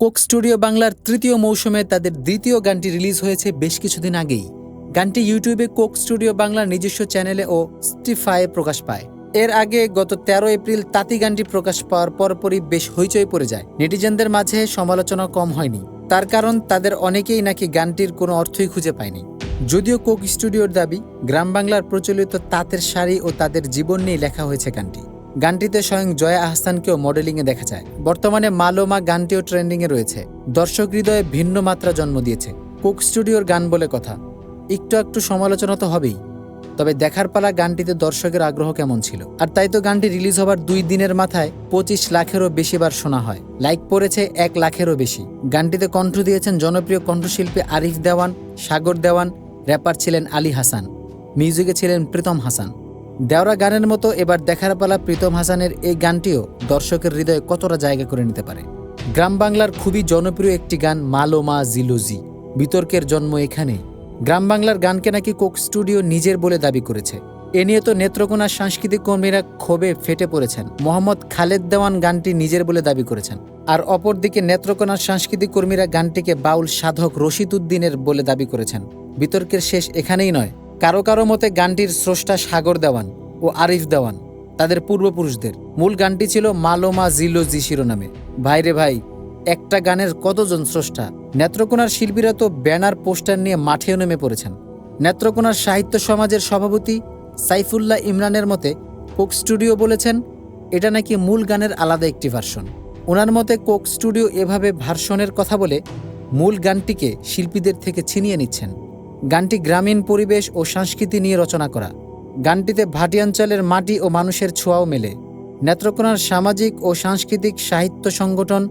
Coke studio বাংলার তৃতীয় মৌসুমে তাদের দ্বিতীয় গানটি রিলিজ হয়েছে বেশ কিছুদিন আগেই। গানটি ইউটিউবে কোক স্টুডিও বাংলার নিজস্ব চ্যানেলে ও স্টিফায়ে প্রকাশ পায়। এর আগে গত ১৩ এপ্রিল তাঁতি গানটি প্রকাশ পাওয়ার পরপরই বেশ হইচই পড়ে যায়। নেটিজেনদের মাঝে সমালোচনা কম হয়নি। তার কারণ তাদের অনেকেই নাকি গানটির কোনো অর্থই খুঁজে পায়নি। যদিও কোক স্টুডিওর দাবি, গ্রাম বাংলার প্রচলিত তাঁতের শাড়ি ও তাদের জীবন নিয়ে লেখা হয়েছে গানটি। গানটিতে স্বয়ং জয়া আহসানকেও মডেলিংয়ে দেখা যায়। বর্তমানে মালোমা গানটিও ট্রেন্ডিংয়ে রয়েছে। দর্শক হৃদয়ে ভিন্ন মাত্রা জন্ম দিয়েছে। কোক স্টুডিওর গান বলে কথা, একটু সমালোচনা তো হবেই, তবে দেখার পালা গানটিতে দর্শকের আগ্রহ কেমন ছিল। আর তাই তো গানটি রিলিজ হবার ২ দিনের মাথায় ২৫ লাখেরও বেশি বার শোনা হয়। লাইক পড়েছে ১ লাখেরও বেশি। গানটিতে কণ্ঠ দিয়েছেন জনপ্রিয় কণ্ঠশিল্পী আরিফ দেওয়ান, সাগর দেওয়ান, র্যাপার ছিলেন আলী হাসান, মিউজিকে ছিলেন প্রীতম হাসান। দেওরা গানের মতো এবার দেখার পালা প্রীতম হাসানের এই গানটিও দর্শকের হৃদয়ে কতটা জায়গা করে নিতে পারে। গ্রাম বাংলার খুবই জনপ্রিয় একটি গান মালোমা জিলোজি, বিতর্কের জন্ম এখানেই। গ্রাম বাংলার গানকে নাকি কোক স্টুডিও নিজের বলে দাবি করেছে। এ নিয়ে তো নেত্রকোনার সাংস্কৃতিক কর্মীরা ক্ষোভে ফেটে পড়েছেন। মোহাম্মদ খালেদ দেওয়ান গানটি নিজের বলে দাবি করেছেন। আর অপরদিকে নেত্রকোনার সাংস্কৃতিক কর্মীরা গানটিকে বাউল সাধক রশিদ উদ্দিনের বলে দাবি করেছেন। বিতর্কের শেষ এখানেই নয়। কারো মতে গানটির স্রষ্টা সাগর দেওয়ান ও আরিফ দেওয়ান, তাদের পূর্বপুরুষদের। মূল গানটি ছিল মালোমা জিলোজি শিরোনামে। ভাইরে ভাই, একটা গানের কতজন স্রষ্টা! নেত্রকোনার শিল্পীরা তো ব্যানার পোস্টার নিয়ে মাঠেও নেমে পড়েছেন। নেত্রকোনার সাহিত্য সমাজের সভাপতি সাইফুল্লাহ ইমরানের মতে কোক স্টুডিও বলেছেন এটা নাকি মূল গানের আলাদা একটি ভার্সন। ওনার মতে কোক স্টুডিও এভাবে ভার্সনের কথা বলে মূল গানটিকে শিল্পীদের থেকে ছিনিয়ে নিচ্ছেন। গানটি গ্রামীণ পরিবেশ ও সংস্কৃতি নিয়ে রচনা করা। গানটিতে ভাটিয়াঞ্চলের মাটি ও মানুষের ছোঁয়াও মেলে। নেত্রকোনার সামাজিক ও সাংস্কৃতিক সাহিত্য সংগঠন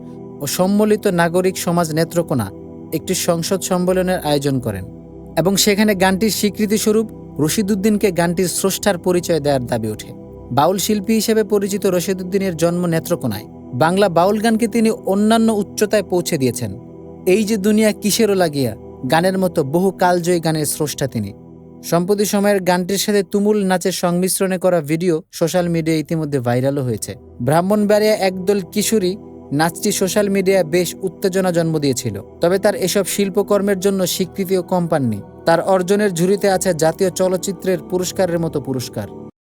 ও সম্মিলিত নাগরিক সমাজ নেত্রকোনা একটি সংসদ সম্মেলনের আয়োজন করেন এবং সেখানে গানটির স্বীকৃতিস্বরূপ রশিদ উদ্দিনকে গানটির স্রষ্টার পরিচয় দেওয়ার দাবি ওঠে। বাউল শিল্পী হিসেবে পরিচিত রশিদ উদ্দিনের জন্ম নেত্রকোনায়। বাংলা বাউল গানকে তিনি অন্যান্য উচ্চতায় পৌঁছে দিয়েছেন। এই যে দুনিয়া কিসেরও লাগিয়া গানের মতো বহু কালজয়ী গানের স্রষ্টা তিনি। সম্প্রতি সময়ের গানটির সাথে তুমুল নাচের সংমিশ্রণে করা ভিডিও সোশ্যাল মিডিয়ায় ইতিমধ্যে ভাইরালও হয়েছে। ব্রাহ্মণবাড়িয়া একদল কিশোরী নাচটি সোশ্যাল মিডিয়ায় বেশ উত্তেজনা জন্ম দিয়েছিল। তবে তার এসব শিল্পকর্মের জন্য স্বীকৃতিও কম পাননি। তার অর্জনের ঝুড়িতে আছে জাতীয় চলচ্চিত্রের পুরস্কারের মতো পুরস্কার।